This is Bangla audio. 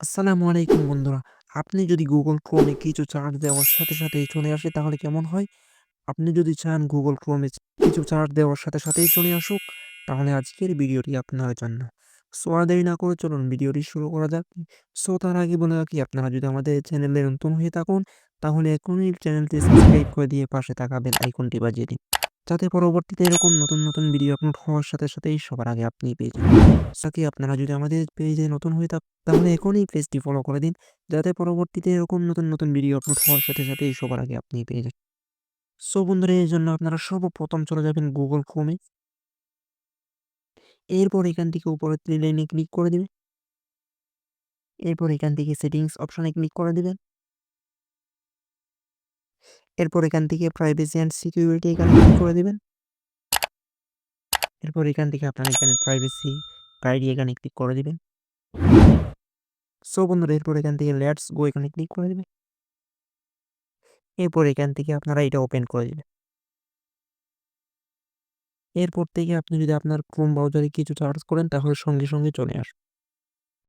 আসসালামু আলাইকুম বন্ধুরা। আপনি যদি Google Chrome এ কিছু সার্চ দেওয়ার সাথে সাথেই চলে আসে তাহলে কেমন হয়? আপনি যদি চান Google Chrome এ কিছু সার্চ দেওয়ার সাথে সাথেই চলে আসুক, তাহলে আজকের ভিডিওটি আপনার জন্য। সো আর দেরি না করে চলুন ভিডিওটি শুরু করা যাক। সো তার আগে বলে রাখি, আপনারা যদি আমাদের চ্যানেলে নতুন হয়ে থাকুন তাহলে এখনই চ্যানেলটি সাবস্ক্রাইব করে দিয়ে পাশে থাকা বেল আইকনটি বাজিয়ে দিন। যাতে পরবর্তীতে এরকম নতুন ভিডিও আপলোড হওয়ার সাথে সাথেই সবার আগে আপনি পেয়ে যান। সাথে আপনারা যদি আমাদের পেজে নতুন হয়ে তাহলে এখনই পেজটি ফলো করে দিন। যাতে পরবর্তীতে এরকম নতুন ভিডিও আপলোড হওয়ার সাথে সাথেই সবার আগে আপনি পেয়ে যান। সো বন্ধুরা, এর জন্য আপনারা সর্বপ্রথম চলে যাবেন Google Chrome এ। এরপর এখান থেকে উপরের 3 লাইনে ক্লিক করে দিবেন। এরপর এখান থেকে সেটিংস অপশনে ক্লিক করে দিবেন। এরপর এখান থেকে প্রাইভেসি অ্যান্ড সিকিউরিটি এখানে ক্লিক করে দিবেন। এরপর এখান থেকে আপনারা এখানে প্রাইভেসি গাইড এখানে ক্লিক করে দিবেন। সো বন্ধুরা, এরপর এখান থেকে লেটস গো এখানে ক্লিক করে দিবেন। এরপর এখান থেকে আপনারা এটা ওপেন করে দিবেন। এরপর থেকে আপনি যদি আপনার Chrome ব্রাউজারে কিছু সার্চ করেন তাহলে সঙ্গে চলে আসবে।